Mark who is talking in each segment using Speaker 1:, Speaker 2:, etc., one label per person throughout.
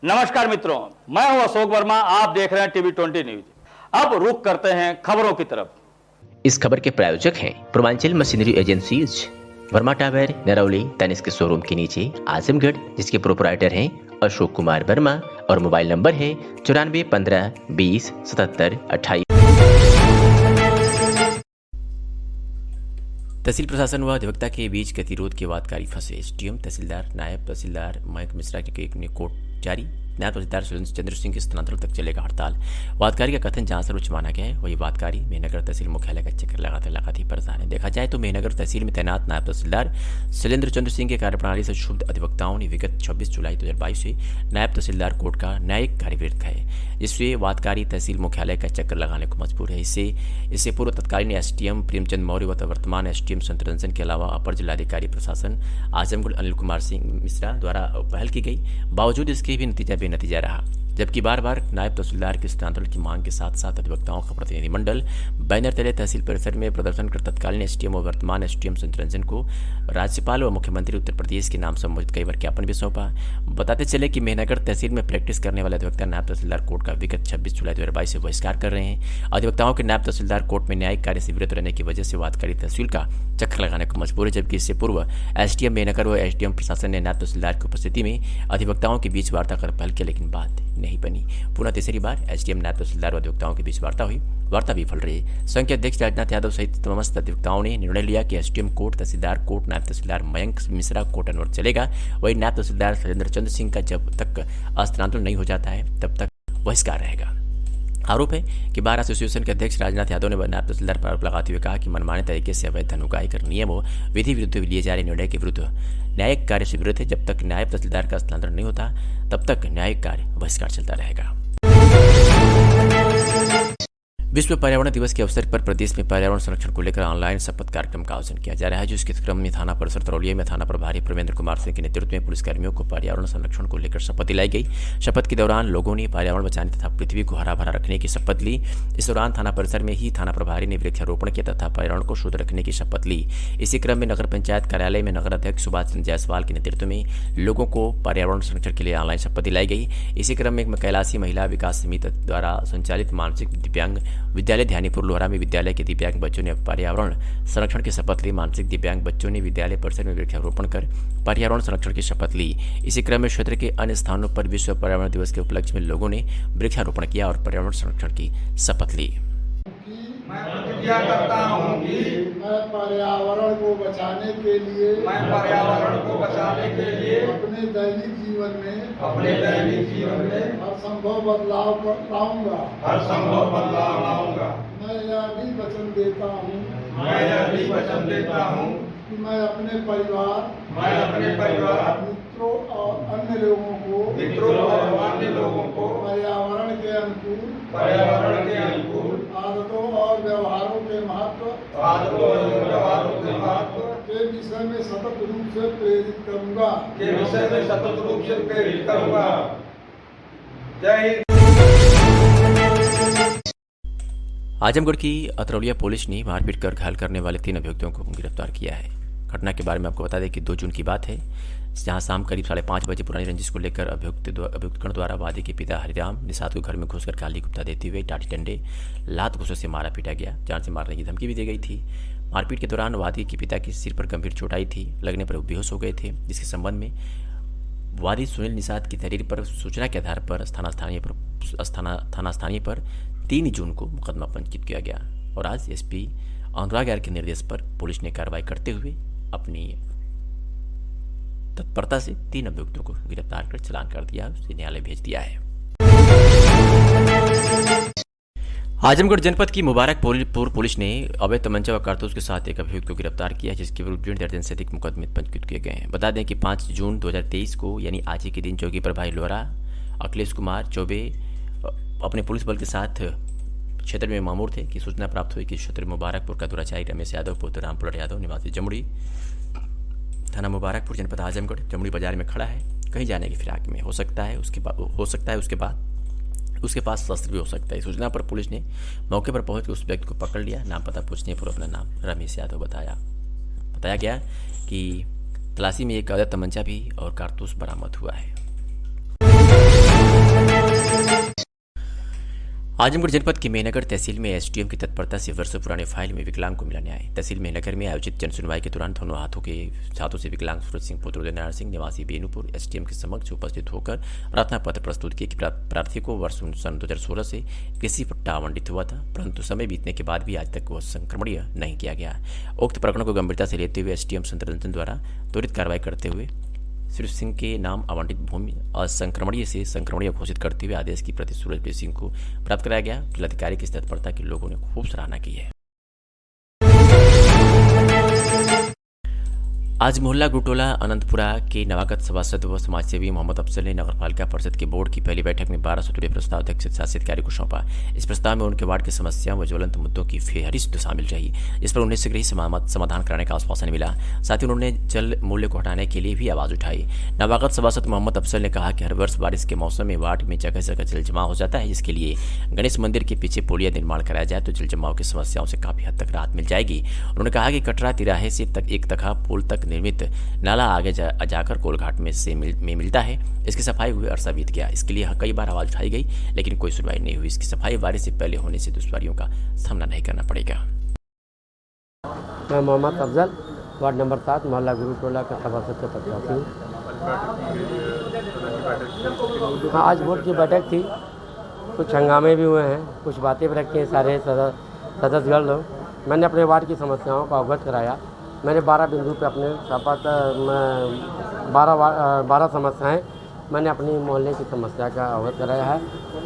Speaker 1: नमस्कार मित्रों, मैं हूं अशोक वर्मा। आप देख रहे हैं टीवी 20 न्यूज। अब रुख करते हैं खबरों की तरफ।
Speaker 2: इस खबर के प्रायोजक हैं Purvanchal machinery agencies, Verma tower, Narauli, Tanishq के शोरूम के नीचे आजमगढ़, जिसके प्रोपराइटर हैं अशोक कुमार वर्मा और मोबाइल नंबर है 9415207728। तहसील प्रशासन व अधिवक्ता के बीच गतिरोध के वादकारी फंसे। एसडीएम तहसीलदार, नायब तहसीलदार मयंक मिश्रा के एक कोर्ट जारी। नायब तहसीलदार सुरेंद्र चंद्र सिंह के स्थानांतरण तक चलेगा हड़ताल। वादकारी का कथन जहां सर्वोच्च माना गया है वही वादकारी मेहनगर तहसील मुख्यालय का चक्कर लगाते परेशान है। देखा जाए तो मेहनगर तहसील में तैनात नायब तहसीलदार सुरेंद्र चंद्र सिंह के कार्यप्रणाली से क्षुब्ध अधिवक्ताओं ने विगत 26 जुलाई 2022 से नायब तहसीलदार कोर्ट का न्यायिक कार्यवृत्त है, जिससे वादकारी तहसील मुख्यालय का चक्कर लगाने को मजबूर है। इससे पूर्व तत्कालीन एसडीएम प्रेमचंद मौर्य व वर्तमान एसडीएम संतरंजन के अलावा अपर जिलाधिकारी प्रशासन आजमगढ़ अनिल कुमार सिंह मिश्रा द्वारा पहल की गई, बावजूद इसके भी नतीजा बेनतीजा रहा। जबकि बार बार नायब तहसीलदार के स्थानांतरण की मांग के साथ साथ अधिवक्ताओं का प्रतिनिधिमंडल बैनर तले तहसील परिसर में प्रदर्शन कर तत्कालीन एसडीएम और वर्तमान एसडीएम संतरंजन को राज्यपाल व मुख्यमंत्री उत्तर प्रदेश के नाम संबोधित कई बार ज्ञापन भी सौंपा। बताते चले कि मेहनगर तहसील में प्रैक्टिस करने वाले अधिवक्ता नायब तहसीलदार कोर्ट का विगत 26 जुलाई 2022 से बहिष्कार कर रहे हैं। अधिवक्ताओं के नायब तहसीलदार कोर्ट में न्यायिक कार्य से विरत रहने की वजह से वादकारी तहसील का चक्कर लगाने को मजबूर है। जबकि इससे पूर्व एसडीएम मेहनगर व एसडीएम प्रशासन ने नायब तहसीलदार की उपस्थिति में अधिवक्ताओं के बीच वार्ता कर पहल किया, लेकिन बात नहीं बनी। पुनः तीसरी बार एसडीएम नायब तहसीलदार व अधिवक्ताओं के बीच वार्ता हुई, वार्ता विफल रही। संघ के अध्यक्ष राजनाथ यादव सहित समस्त अधिवक्ताओं ने निर्णय लिया कि एसडीएम कोर्ट, तहसीलदार कोर्ट, नायब तहसीलदार मयंक मिश्रा कोर्ट अनवरत चलेगा। वही नायब तहसीलदार सुरेंद्र चंद्र सिंह का जब तक स्थानांतरण नहीं हो जाता है तब तक बहिष्कार रहेगा। आरोप है कि बार एसोसिएशन के अध्यक्ष राजनाथ यादव ने नायब तहसीलदार पर आरोप लगाते हुए कहा कि मनमाने तरीके से अवैध धन उगाही कर नियम व विधि विरुद्ध लिए जा रहे निर्णय के विरुद्ध न्यायिक कार्य से विरोध है। जब तक नायब तहसीलदार का स्थानांतरण नहीं होता तब तक न्यायिक कार्य बहिष्कार चलता रहेगा। विश्व पर्यावरण दिवस के अवसर पर प्रदेश में पर्यावरण संरक्षण को लेकर ऑनलाइन शपथ कार्यक्रम का आयोजन किया जा रहा है, जिसके क्रम में थाना परिसर तरौलिया में थाना प्रभारी प्रेमेंद्र कुमार सिंह के नेतृत्व में पुलिसकर्मियों को पर्यावरण संरक्षण को लेकर शपथ दिलाई गई। शपथ के दौरान लोगों ने पर्यावरण बचाने तथा पृथ्वी को हरा भरा रखने की शपथ ली। इस दौरान थाना परिसर में ही थाना प्रभारी ने वृक्षारोपण किया तथा पर्यावरण को शुद्ध रखने की शपथ ली। इसी क्रम में नगर पंचायत कार्यालय में नगर अध्यक्ष सुभाष चंद्र जायसवाल के नेतृत्व में लोगों को पर्यावरण संरक्षण के लिए ऑनलाइन शपथ दिलाई गई। इसी क्रम में कैलाशी महिला विकास समिति द्वारा संचालित मानसिक दिव्यांग विद्यालय ध्यानीपुर लोहरा में विद्यालय के दिव्यांग बच्चों ने पर्यावरण संरक्षण की शपथ ली। मानसिक दिव्यांग बच्चों ने विद्यालय परिसर में वृक्षारोपण कर पर्यावरण संरक्षण की शपथ ली। इसी क्रम में क्षेत्र के अन्य स्थानों पर विश्व पर्यावरण दिवस के उपलक्ष्य में लोगों ने वृक्षारोपण किया और पर्यावरण संरक्षण की शपथ ली।
Speaker 3: मैं प्रतिज्ञा करता हूँ कि मैं पर्यावरण को बचाने के लिए अपने दैनिक जीवन में हर संभव बदलाव लाऊंगा। मैं यह भी वचन देता हूँ कि मैं अपने परिवार, मित्रों और अन्य लोगों को पर्यावरण के अनुकूल आदतों और व्यवहारों के महत्व के विषय में सतत रूप से प्रेरित करूंगा। जय हिंद।
Speaker 2: आजमगढ़ की अतरौलिया पुलिस ने मारपीट कर घायल करने वाले 3 अभियुक्तों को गिरफ्तार किया है। घटना के बारे में आपको बता दें कि 2 जून की बात है, जहां शाम करीब 5:30 बजे पुरानी रंजिश को लेकर अभियुक्तगण द्वारा वादी के पिता हरिराम निषाद को घर में घुसकर गाली गुप्ता देते हुए टाटी डंडे लात घूंसों से मारा पीटा गया। जान से मारने की धमकी भी दी गई थी। मारपीट के दौरान वादी के पिता के सिर पर गंभीर चोट आई थी, लगने पर वो बेहोश हो गए थे। जिसके संबंध में वादी सुनील निषाद की तहरीर पर सूचना के आधार पर थाना स्थानीय पर 3 जून को मुकदमा पंजीकृत किया गया और आज एसपी अनुराग यार के निर्देश पर पुलिस ने कार्रवाई करते हुए अपनी तत्परता से 3 अभियुक्तों को गिरफ्तार कर चालान कर दिया, उसे न्यायालय भेज दिया है। आजमगढ़ जनपद की मुबारकपुर पुलिस ने अवैध तमंचा व कारतूस के साथ एक अभियुक्त को गिरफ्तार किया, जिसके विरुद्ध 1.5 दर्जन से अधिक मुकदमे पंजीकृत किए गए हैं। बता दें कि 5 जून 2023 को यानी आज ही के दिन चौकी प्रभारी लोहरा अखिलेश कुमार चौबे अपने पुलिस बल के साथ क्षेत्र में मामूर थे कि सूचना प्राप्त हुई कि क्षेत्र मुबारकपुर का दुराचारी रमेश यादव पुत्र रामपुर यादव निवासी जमुड़ी थाना मुबारकपुर जनपद आजमगढ़ जमुड़ी बाजार में खड़ा है, कहीं जाने की फिराक में। हो सकता है उसके पास शस्त्र भी हो सकता है। सूचना पर पुलिस ने मौके पर पहुंच कर उस व्यक्ति को पकड़ लिया। नाम पता पूछने पर अपना नाम रमेश यादव बताया गया कि तलाशी में एक अवैध तमंचा भी और कारतूस बरामद हुआ है। आजमगढ़ जनपद के मेहनगर तहसील में एसडीएम की तत्परता से वर्षों पुराने फाइल में विकलांग को मिला न्याय। तहसील मेहनगर में आयोजित जनसुनवाई के दौरान दोनों हाथों से विकलांग सूरज सिंह पुत्र उदयनारायण सिंह निवासी बेनूपुर एसडीएम के समक्ष उपस्थित होकर प्रार्थना पत्र प्रस्तुत किए कि प्रार्थी को वर्ष सन 2016 से कृषि पट्टा आवंटित हुआ था, परंतु समय बीतने के बाद भी आज तक वह संक्रमणीय नहीं किया गया। उक्त प्रकरण को गंभीरता से लेते हुए एसडीएम संतरंजन द्वारा त्वरित कार्रवाई करते हुए सूरज सिंह के नाम आवंटित भूमि असंक्रमणीय से संक्रमणीय घोषित करते हुए आदेश की प्रति सूरज सिंह को प्राप्त कराया गया। जिलाधिकारी की इस तत्परता के लोगों ने खूब सराहना की है। आज मोहल्ला गुटोला अनंतपुरा के नवागत सभासद व समाजसेवी मोहम्मद अफजल ने नगरपालिका परिषद के बोर्ड की पहली बैठक में 12 सूत्रीय प्रस्ताव अध्यक्ष शासी अधिकारी को सौंपा। इस प्रस्ताव में उनके वार्ड की समस्याओं व ज्वलंत मुद्दों की फेहरिस्त शामिल रही, इस पर उन्हें शीघ्र ही समाधान कराने का आश्वासन मिला। साथ ही उन्होंने जल मूल्य को हटाने के लिए भी आवाज उठाई। नवागत सभासद मोहम्मद अफजल ने कहा कि हर वर्ष बारिश के मौसम में वार्ड में जगह जगह जल जमाव हो जाता है, जिसके लिए गणेश मंदिर के पीछे पुलिया निर्माण कराया जाए तो जल जमाव की समस्याओं से काफी हद तक राहत मिल जाएगी। उन्होंने कहा कि कटरा तिराहे से एक तखा पुल तक निर्मित नाला आगे जाकर कोलघाट में मिलता है, इसकी सफाई हुए अरसा बीत गया। इसके लिए कई बार आवाज उठाई गई लेकिन कोई सुनवाई नहीं हुई। इसकी सफाई बारिश से पहले होने से दुश्वारियों का सामना नहीं करना पड़ेगा।
Speaker 4: मैं मोहम्मद अफजल वार्ड नंबर 7 मोहल्ला गुरुटोला का सभासद के प्रत्याशी हूँ। हाँ, आज बोर्ड की बैठक थी, कुछ हंगामे भी हुए हैं, कुछ बातें भी रखी हैं सारे सदस्यगण लोग। मैंने अपने वार्ड की समस्याओं को अवगत कराया। मैंने 12 बिंदु पे अपने 12 समस्याएं मैंने अपनी मोहल्ले की समस्या का अवगत कराया है।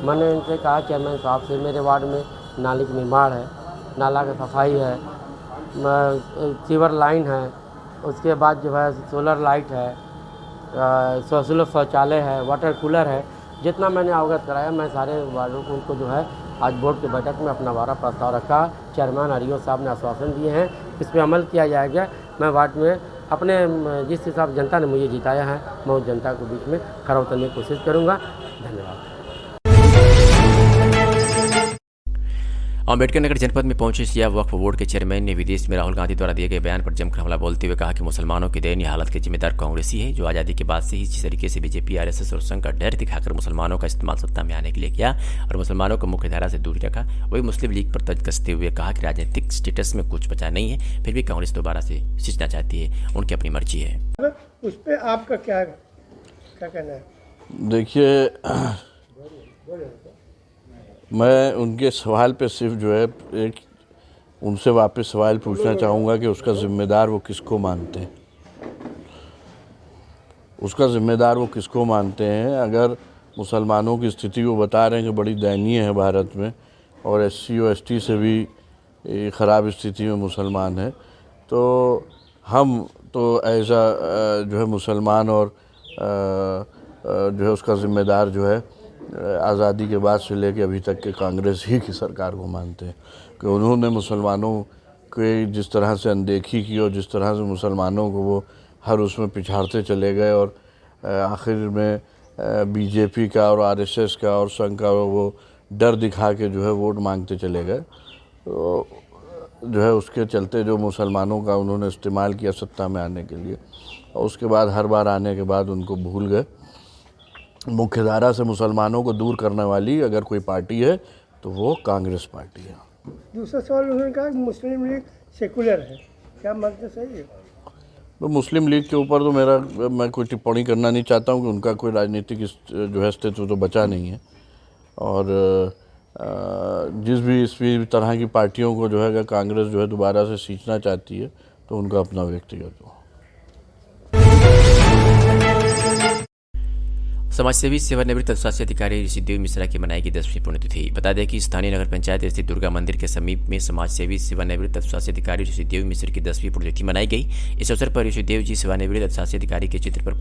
Speaker 4: मैंने इनसे कहा चेयरमैन साहब से मेरे वार्ड में नाली का निर्माण है, नाला की सफाई है, सीवर लाइन है, उसके बाद जो है सोलर लाइट है, शौचालय है, वाटर कूलर है। जितना मैंने अवगत कराया मैं सारे वार्डों को उनको जो है आज बोर्ड की बैठक में अपना 12 प्रस्ताव रखा। चेयरमैन हरिओ साहब ने आश्वासन दिए हैं, इस पर अमल किया जाएगा। मैं वार्ड में अपने जिस हिसाब जनता ने मुझे जिताया है मैं उस जनता को बीच में खड़ा उतरने की कोशिश करूँगा। धन्यवाद।
Speaker 2: अम्बेडकर नगर जनपद में पहुंचे शिया वक्फ बोर्ड के चेयरमैन ने विदेश में राहुल गांधी द्वारा दिए गए बयान पर जमकर हमला बोलते हुए कहा कि मुसलमानों की दयनीय हालत के जिम्मेदार कांग्रेसी है, जो आज़ादी के बाद से ही जिस तरीके से बीजेपी आरएसएस और संघ का डर दिखाकर मुसलमानों का इस्तेमाल सत्ता में आने के लिए किया और मुसलमानों को मुख्य धारा से दूरी रखा, वही मुस्लिम लीग पर तंज कसते हुए कहा कि राजनीतिक स्टेटस में कुछ बचा नहीं है, फिर भी कांग्रेस दोबारा से सिंचना चाहती है, उनकी अपनी मर्जी है।
Speaker 3: उस पर आपका क्या कहना है?
Speaker 5: देखिए, मैं उनके सवाल पे सिर्फ जो है एक उनसे वापस सवाल पूछना चाहूँगा कि उसका ज़िम्मेदार वो किसको मानते हैं, उसका ज़िम्मेदार वो किसको मानते हैं। अगर मुसलमानों की स्थिति वो बता रहे हैं कि बड़ी दयनीय है भारत में और एससी और एसटी से भी ख़राब स्थिति में मुसलमान है, तो हम तो ऐसा जो है मुसलमान और जो है उसका ज़िम्मेदार जो है आज़ादी के बाद से लेकर अभी तक के कांग्रेस ही की सरकार को मानते हैं कि उन्होंने मुसलमानों के जिस तरह से अनदेखी की और जिस तरह से मुसलमानों को वो हर उसमें पिछाड़ते चले गए और आखिर में बीजेपी का और आरएसएस का और संघ का वो डर दिखा के जो है वोट मांगते चले गए, तो जो है उसके चलते जो मुसलमानों का उन्होंने इस्तेमाल किया सत्ता में आने के लिए, और उसके बाद हर बार आने के बाद उनको भूल गए। मुख्यधारा से मुसलमानों को दूर करने वाली अगर कोई पार्टी है तो वो कांग्रेस पार्टी है।
Speaker 3: दूसरा सवाल उन्होंने कहा कि मुस्लिम लीग सेकुलर है, क्या मतलब सही है?
Speaker 5: तो मुस्लिम लीग के ऊपर तो मैं कोई टिप्पणी करना नहीं चाहता हूँ कि उनका कोई राजनीतिक जो है अस्तित्व तो बचा नहीं है, और जिस भी इस तरह की पार्टियों को जो है अगर कांग्रेस जो है दोबारा से सींचना चाहती है तो उनका अपना व्यक्तिगत हो।
Speaker 2: समाजसेवी सेवानिवृत्त शासी अधिकारी ऋषिदेव मिश्रा की मनाई की 10वीं पुण्यतिथि। बता दें कि स्थानीय नगर पंचायत स्थित दुर्गा मंदिर के समीप में समाजसेवी सेवानिवृत्त शासी अधिकारी ऋषिदेव मिश्र की 10वीं पुण्यतिथि मनाई गई। इस अवसर पर ऋषिदेव जी सेवानिवृत्त शासी अधिकारी के चित्र पर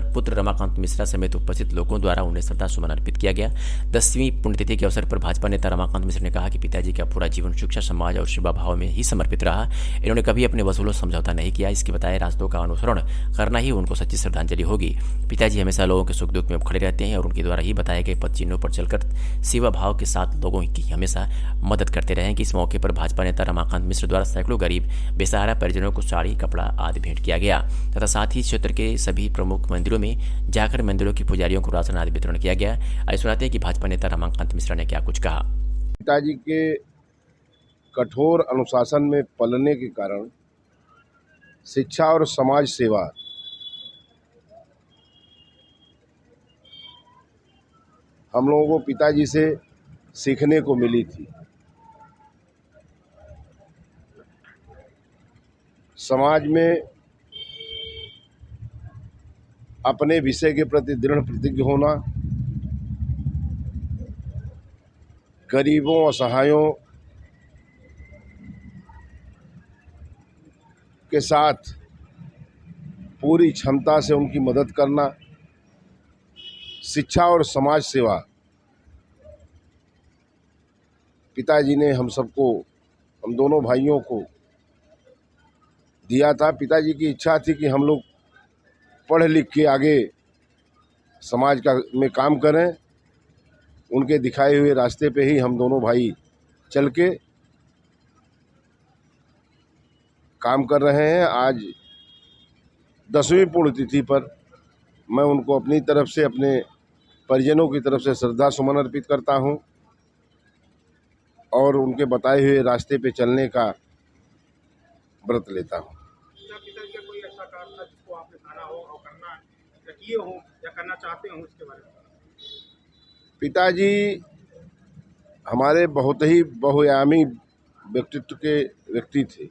Speaker 2: पुत्र रमाकांत मिश्रा समेत उपस्थित लोगों द्वारा उन्हें श्रद्धा सुमन अर्पित किया गया। 10वीं पुण्यतिथि के अवसर पर भाजपा नेता रमाकांत मिश्र ने कहा कि पिताजी का पूरा जीवन शिक्षा, समाज और सेवा भाव में ही समर्पित रहा। इन्होंने कभी अपने वसूलों समझौता नहीं किया। इसके बताए रास्तों का अनुसरण करना ही उनको सच्ची श्रद्धांजलि होगी। पिताजी हमेशा लोगों के सुख दुख में खड़े रहते हैं और उनके द्वारा ही बताए गए पद चिन्हों पर चलकर सेवा भाव के साथ लोगों की हमेशा मदद करते रहे कि इस मौके पर भाजपा नेता रमाकांत मिश्र द्वारा सैकड़ों गरीब बेसहारा परिजनों को साड़ी, कपड़ा आदि भेंट किया गया तथा साथ ही क्षेत्र के सभी प्रमुख मंदिरों में जाकर मंदिरों के पुजारियों को राशन आदि वितरण किया गया। आइए सुनाते हैं कि भाजपा नेता रमाकांत मिश्रा ने क्या कुछ कहा।
Speaker 6: पिताजी के कठोर अनुशासन में पलने के कारण शिक्षा और समाज सेवा हम लोगों को पिताजी से सीखने को मिली थी। समाज में अपने विषय के प्रति दृढ़ प्रतिज्ञ होना, गरीबों असहायों के साथ पूरी क्षमता से उनकी मदद करना, शिक्षा और समाज सेवा पिताजी ने हम सबको, हम दोनों भाइयों को दिया था। पिताजी की इच्छा थी कि हम लोग पढ़ लिख के आगे समाज में काम करें। उनके दिखाए हुए रास्ते पे ही हम दोनों भाई चल के काम कर रहे हैं। आज 10वीं पुण्यतिथि पर मैं उनको अपनी तरफ से, अपने परिजनों की तरफ से श्रद्धा सुमन अर्पित करता हूं और उनके बताए हुए रास्ते पे चलने का व्रत लेता हूं।
Speaker 3: पिताजी का कोई ऐसा कार्य था जिसको आपने खाना हो और करना या किए हो या करना चाहते हो, इसके बारे में?
Speaker 6: पिताजी हमारे बहुत ही बहुआयामी व्यक्तित्व के व्यक्ति थे।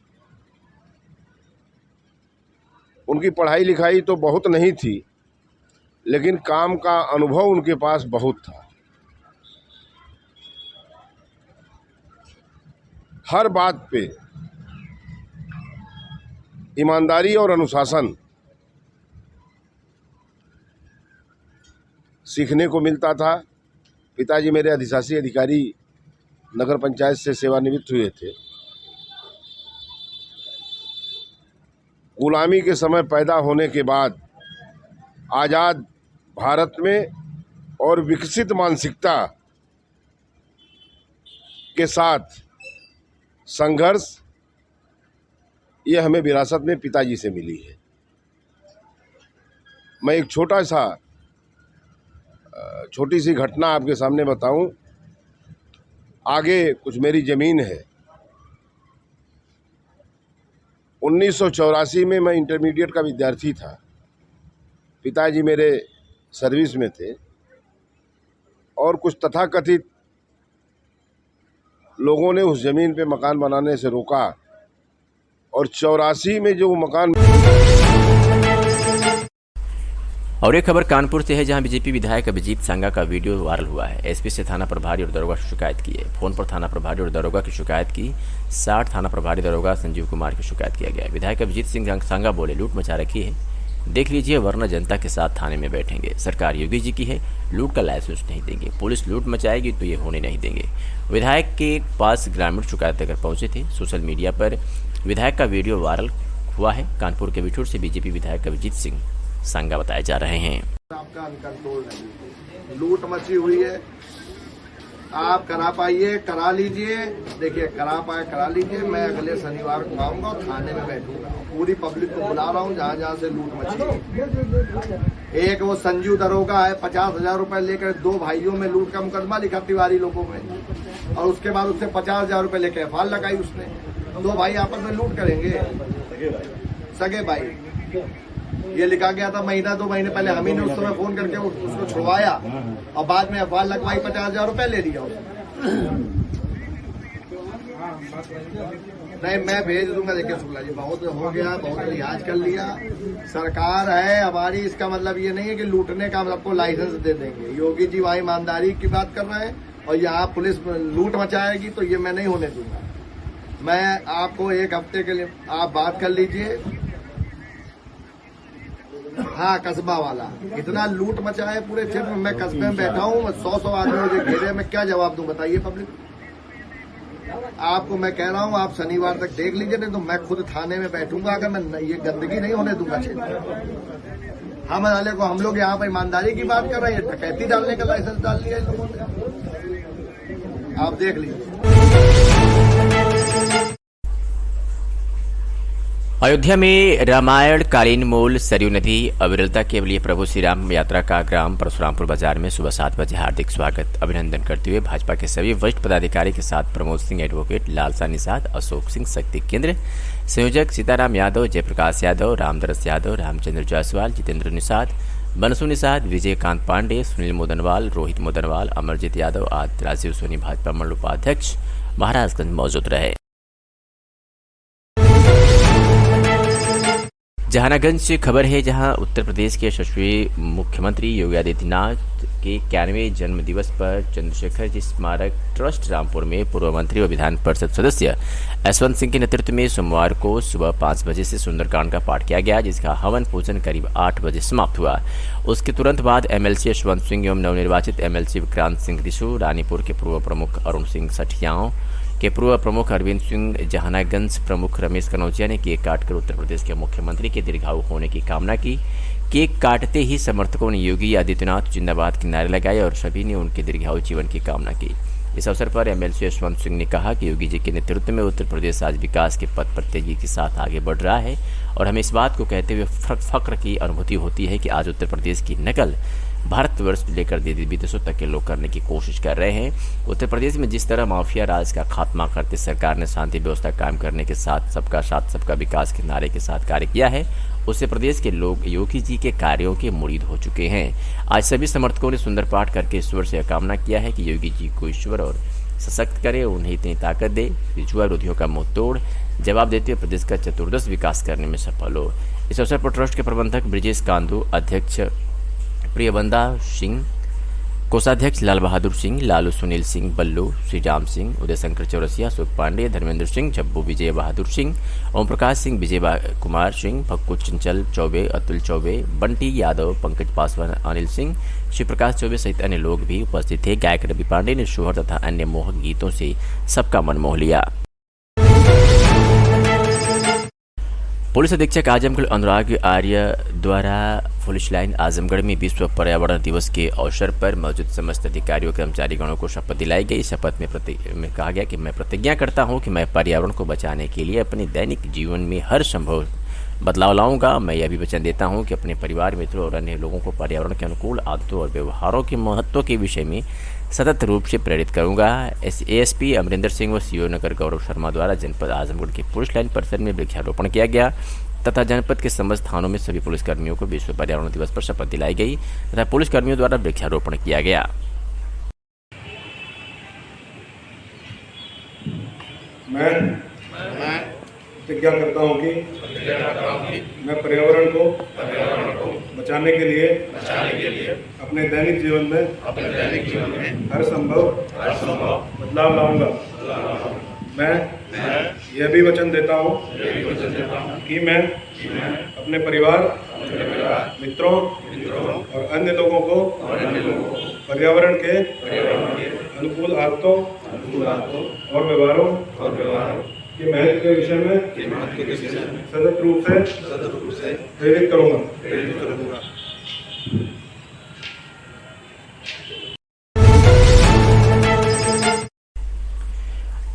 Speaker 6: उनकी पढ़ाई लिखाई तो बहुत नहीं थी, लेकिन काम का अनुभव उनके पास बहुत था। हर बात पे ईमानदारी और अनुशासन सीखने को मिलता था। पिताजी मेरे अधिशासी अधिकारी नगर पंचायत से सेवानिवृत्त हुए थे। गुलामी के समय पैदा होने के बाद आज़ाद भारत में और विकसित मानसिकता के साथ संघर्ष, ये हमें विरासत में पिताजी से मिली है। मैं एक छोटी सी घटना आपके सामने बताऊं। आगे कुछ मेरी ज़मीन है। 1984 में मैं इंटरमीडिएट का विद्यार्थी था। पिताजी मेरे सर्विस में थे और कुछ तथाकथित लोगों ने उस ज़मीन पे मकान बनाने से रोका और 84 में जो मकान।
Speaker 2: और एक खबर कानपुर से है, जहां बीजेपी विधायक अभिजीत सांगा का वीडियो वायरल हुआ है। एसपी से थाना प्रभारी और दरोगा की शिकायत की है। फोन पर थाना प्रभारी और दरोगा की शिकायत की। 60 थाना प्रभारी दरोगा संजीव कुमार की शिकायत किया गया। विधायक अभिजीत सिंह सांगा बोले, लूट मचा रखी है, देख लीजिए वरना जनता के साथ थाने में बैठेंगे। सरकार योगी जी की है, लूट का लाइसेंस नहीं देंगे। पुलिस लूट मचाएगी तो ये होने नहीं देंगे। विधायक के पास ग्रामीण शिकायत लेकर पहुंचे थे। सोशल मीडिया पर विधायक का वीडियो वायरल हुआ है। कानपुर के बिठूर से बीजेपी विधायक अभिजीत सिंह सांगा बताए जा रहे हैं।
Speaker 3: आपका अनकंट्रोल है, लूट मची हुई है। आप करा पाइए करा लीजिए, देखिए करा लीजिए। मैं अगले शनिवार को आऊंगा और थाने में बैठूंगा। पूरी पब्लिक को बुला रहा हूँ जहाँ से लूट मची है। एक वो संजीव दरोगा है, 50,000 रुपए लेकर 2 भाइयों में लूट का मुकदमा लिखा तिवारी लोगों में, और उसके बाद उससे 50,000 रुपए लेकर एफआईआर लगाई उसने। 2 भाई आपस में लूट करेंगे, सगे भाई। ये लिखा गया था 1-2 महीने पहले। हम ही ने उस समय फोन करके उसको छुड़वाया और बाद में एफआईआर लगवाई, 50,000 रुपए ले लिया उसने। नहीं, मैं भेज दूंगा। देखिए शुक्ला जी, बहुत हो गया, बहुत लिहाज कर लिया। सरकार है हमारी, इसका मतलब ये नहीं है कि लूटने का हम सबको लाइसेंस दे देंगे। योगी जी वहाँ ईमानदारी की बात कर रहे हैं और यहाँ पुलिस लूट मचाएगी, तो ये मैं नहीं होने दूंगा। मैं आपको 1 हफ्ते के लिए आप बात कर लीजिए। हाँ, कस्बा वाला इतना लूट मचा है पूरे क्षेत्र में। मैं कस्बे में बैठा हूँ, 100 आदमी मुझे घेरे, मैं क्या जवाब दूं बताइए पब्लिक? आपको मैं कह रहा हूँ, आप शनिवार तक देख लीजिए, नहीं तो मैं खुद थाने में बैठूंगा। अगर मैं ये गंदगी नहीं होने दूंगा क्षेत्र। हम वाले को हम लोग यहाँ पे ईमानदारी की बात कर रहे हैं, डकैती डालने का लाइसेंस डाल दिया इन लोगों ने। आप देख लीजिए।
Speaker 2: अयोध्या में रामायण कालीन मूल सरयू नदी अविरलता के लिए प्रभु श्री राम यात्रा का ग्राम परशुरामपुर बाजार में सुबह 7 बजे हार्दिक स्वागत अभिनंदन करते हुए भाजपा के सभी वरिष्ठ पदाधिकारी के साथ प्रमोद सिंह एडवोकेट, लालसा निषाद, अशोक सिंह शक्ति केंद्र संयोजक, सीताराम यादव, जयप्रकाश यादव, रामदरस यादव, रामचंद्र जायसवाल, जितेंद्र निषाद, बनसु निषाद, विजयकांत पांडे, सुनील मोदनवाल, रोहित मोदनवाल, अमरजीत यादव आदि राजीव सोनी भाजपा मंडल उपाध्यक्ष महाराजगंज मौजूद रहे। जहानागंज से खबर है, जहां उत्तर प्रदेश के यशस्वी मुख्यमंत्री योगी आदित्यनाथ के 91वें जन्म दिवस पर चंद्रशेखर जी स्मारक ट्रस्ट रामपुर में पूर्व मंत्री व विधान परिषद सदस्य यशवंत सिंह के नेतृत्व में सोमवार को सुबह 5 बजे से सुंदरकांड का पाठ किया गया, जिसका हवन पूजन करीब 8 बजे समाप्त हुआ। उसके तुरंत बाद एमएलसी यशवंत सिंह एवं नवनिर्वाचित एमएलसी विक्रांत सिंह रिशु, रानीपुर के पूर्व प्रमुख अरुण सिंह सठियाओं के पूर्व प्रमुख अरविंद सिंह, जहानागंज प्रमुख रमेश कनौजिया ने केक काटकर उत्तर प्रदेश के मुख्यमंत्री के दीर्घायु होने की कामना की। केक काटते ही समर्थकों ने योगी आदित्यनाथ जिंदाबाद के नारे लगाए और सभी ने उनके दीर्घायु जीवन की कामना की। इस अवसर पर एमएलसी यशवंत सिंह ने कहा कि योगी जी के नेतृत्व में उत्तर प्रदेश आज विकास के पथ पर तेजी के साथ आगे बढ़ रहा है और हमें इस बात को कहते हुए फख्र की अनुभूति होती है कि आज उत्तर प्रदेश की नकल भारतवर्ष लेकर विदेशों तक के लोग करने की कोशिश कर रहे हैं। उत्तर प्रदेश में जिस तरह माफिया राज का खात्मा करते सरकार ने शांति व्यवस्था कायम करने के साथ सबका विकास के नारे के साथ कार्य किया है, उससे प्रदेश के लोग योगी जी के कार्यों के मुरीद हो चुके हैं। आज सभी समर्थकों ने सुंदर पाठ करके ईश्वर से कामना किया है कि योगी जी को ईश्वर और सशक्त करे, उन्हें इतनी ताकत दे, जुआ विरोधियों का मुंह तोड़ जवाब देते हुए प्रदेश का चतुर्दश विकास करने में सफल हो। इस अवसर पर ट्रस्ट के प्रबंधक ब्रिजेश कांदू, अध्यक्ष प्रियबंदा सिंह, कोषाध्यक्ष लाल बहादुर सिंह, लालू सुनील सिंह, बल्लू, श्री राम सिंह, उदय शंकर चौरसिया, सुख पांडे, धर्मेंद्र सिंह, जब्बू विजय बहादुर सिंह, ओम प्रकाश सिंह, विजय कुमार सिंह, भक्कू चंचल चौबे, अतुल चौबे, बंटी यादव, पंकज पासवान, अनिल सिंह, शिव प्रकाश चौबे सहित अन्य लोग भी उपस्थित थे। गायक रवि पांडे ने शोहर तथा अन्य मोहक गीतों से सबका मन मोह लिया। पुलिस अधीक्षक आजमगढ़ अनुराग आर्य द्वारा पुलिस लाइन आजमगढ़ में विश्व पर्यावरण दिवस के अवसर पर मौजूद समस्त अधिकारियों कर्मचारीगणों को शपथ दिलाई गई। शपथ में कहा गया कि मैं प्रतिज्ञा करता हूं कि मैं पर्यावरण को बचाने के लिए अपने दैनिक जीवन में हर संभव बदलाव लाऊंगा। मैं यह भी वचन देता हूं कि अपने परिवार, मित्रों और अन्य लोगों को पर्यावरण के अनुकूल आदतों और व्यवहारों के महत्व के विषय में सतत रूप से प्रेरित करूंगा। एएसपी अमरिंदर सिंह व सीओ नगर गौरव शर्मा द्वारा जनपद आजमगढ़ के पुलिस लाइन परिसर में वृक्षारोपण किया गया तथा जनपद के समस्त थानों में सभी पुलिसकर्मियों को विश्व पर्यावरण दिवस पर शपथ दिलाई गई तथा पुलिसकर्मियों द्वारा वृक्षारोपण किया गया।
Speaker 7: मैं प्रतिज्ञा करता हूं कि मैं पर्यावरण को बचाने के लिए अपने दैनिक जीवन में हर संभव बदलाव लाऊंगा। मैं यह भी वचन देता हूं कि मैं अपने परिवार, मित्रों और अन्य लोगों को पर्यावरण के अनुकूल आदतों और व्यवहारों के महत्व के विषय में सतत रूप से प्रेरित करूंगा।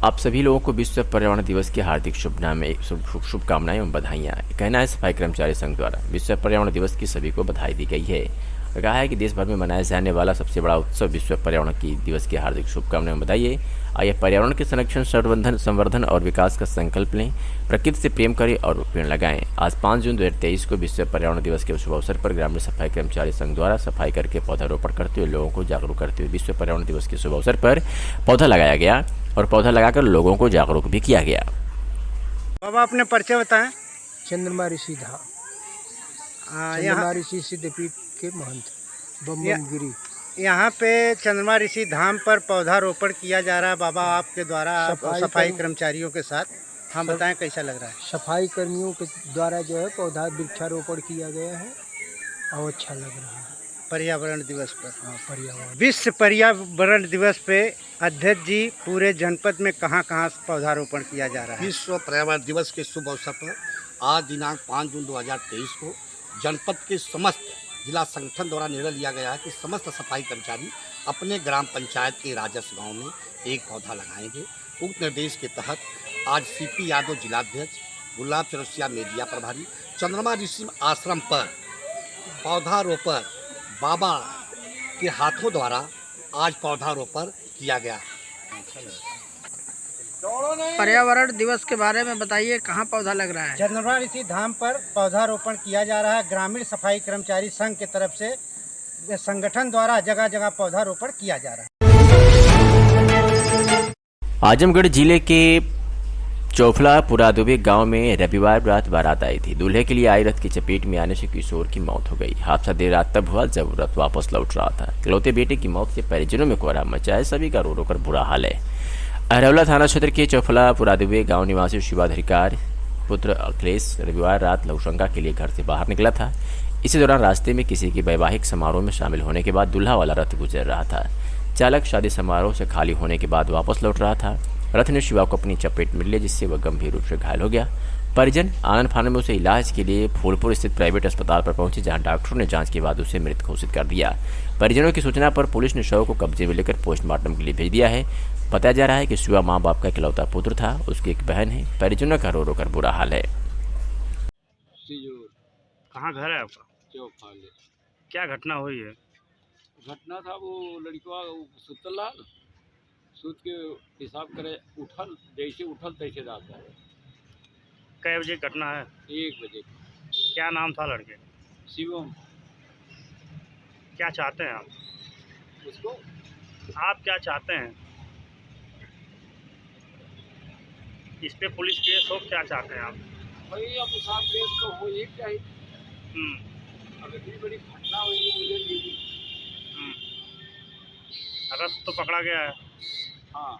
Speaker 2: आप सभी लोगों को विश्व पर्यावरण दिवस की हार्दिक शुभकामनाएं एवं बधाइयां। कहना है सफाई कर्मचारी संघ द्वारा विश्व पर्यावरण दिवस की सभी को बधाई दी गई है। कहा है कि देश भर में मनाए जाने वाला सबसे बड़ा उत्सव विश्व पर्यावरण की दिवस की हार्दिक शुभकामनाएं बधाई है। आइए पर्यावरण के संरक्षण, संवर्धन और विकास का संकल्प लें, प्रकृति से प्रेम करें और पेड़ लगाएं। आज 5 जून 2023 को विश्व पर्यावरण दिवस के शुभ अवसर पर ग्रामीण सफाई कर्मचारी संघ द्वारा सफाई करके पौधारोपण करते हुए लोगों को जागरूक करते हुए विश्व पर्यावरण दिवस के शुभ अवसर पर पौधा लगाया गया और पौधा लगाकर लोगों को जागरूक भी किया गया।
Speaker 8: बाबा अपने परिचय बताएं।
Speaker 9: चंद्रमा ऋषि धाम, चंद्रमा ऋषि सिद्धपीठ के महंत बम गिरी।
Speaker 8: यहाँ पे चंद्रमा ऋषि धाम पर पौधारोपण किया जा रहा है बाबा आपके द्वारा सफाई कर्मचारियों के साथ। हम बताएं कैसा लग रहा है।
Speaker 9: सफाई कर्मियों के द्वारा जो है पौधा वृक्षारोपण किया गया है और अच्छा लग रहा है।
Speaker 8: पर्यावरण दिवस पर
Speaker 9: पर्यावरण
Speaker 8: विश्व पर्यावरण दिवस पे अध्यक्ष जी पूरे जनपद में कहाँ पौधारोपण किया जा रहा है।
Speaker 10: विश्व पर्यावरण दिवस के शुभ अवसर पर आज दिनांक 5 जून 2023 को जनपद के समस्त जिला संगठन द्वारा निर्णय लिया गया है कि समस्त सफाई कर्मचारी अपने ग्राम पंचायत के राजस्व गांव में एक पौधा लगाएंगे। उक्त निर्देश के तहत आज सीपी यादव जिलाध्यक्ष, गुलाब चौरसिया मीडिया प्रभारी, चंद्रमा ऋषि आश्रम पर पौधारोपण बाबा के हाथों द्वारा आज पौधारोपण किया गया।
Speaker 9: पर्यावरण दिवस के बारे में बताइए, कहाँ पौधा लग रहा है?
Speaker 8: चंद्रमा ऋषि धाम पर पौधारोपण किया जा रहा है। ग्रामीण सफाई कर्मचारी संघ की तरफ से संगठन द्वारा जगह जगह पौधारोपण किया जा रहा है।
Speaker 2: आजमगढ़ जिले के चौफला पुरादुबे गांव में रविवार रात बारात आई थी। दूल्हे के लिए आई रथ की चपेट में आने से किशोर की मौत हो गई। हादसा देर रात तब हुआ जब रथ वापस लौट रहा था। इकलौते बेटे की मौत से परिजनों में कोहराम मचा है। सभी का रो रो कर बुरा हाल है। अरवला थाना क्षेत्र के चौफला पुरादुबे गांव निवासी शिवाधिकार पुत्र अखिलेश रविवार रात लघुशंका के लिए घर से बाहर निकला था। इसी दौरान रास्ते में किसी के वैवाहिक समारोह में शामिल होने के बाद दूल्हा वाला रथ गुजर रहा था। चालक शादी समारोह से खाली होने के बाद वापस लौट रहा था। रथ ने शिवा को अपनी चपेट में लिया, जिससे वह गंभीर रूप से घायल हो गया। परिजन आनंद फानन में उसे इलाज के लिए फूलपुर स्थित प्राइवेट अस्पताल पर पहुंचे, जहां डॉक्टरों ने जांच के बाद उसे मृत घोषित कर दिया। परिजनों की सूचना पर पुलिस ने शव को कब्जे में लेकर पोस्टमार्टम के लिए भेज दिया है। बताया जा रहा है कि शिवा मां बाप का इकलौता पुत्र था। उसकी एक बहन है। परिजनों का रो रो कर बुरा हाल है।
Speaker 11: कहाँ घर है आपका?
Speaker 12: चौफाले।
Speaker 11: क्या घटना हुई है?
Speaker 12: घटना था वो लड़का सुतला सूत के हिसाब करे उठल, जैसे उठल तैसे रात है।
Speaker 11: कै बजे घटना है?
Speaker 12: 1 बजे।
Speaker 11: क्या नाम था लड़के?
Speaker 12: शिवम।
Speaker 11: क्या चाहते हैं आप?
Speaker 12: उसको
Speaker 11: आप क्या चाहते हैं? इस पे पुलिस केस हो, क्या चाहते हैं आप?
Speaker 12: भाई अब साफ केस तो हो ही चाहिए। अब इतनी बड़ी घटना हुई मुझे
Speaker 11: रथ तो पकड़ा गया है।
Speaker 12: हाँ।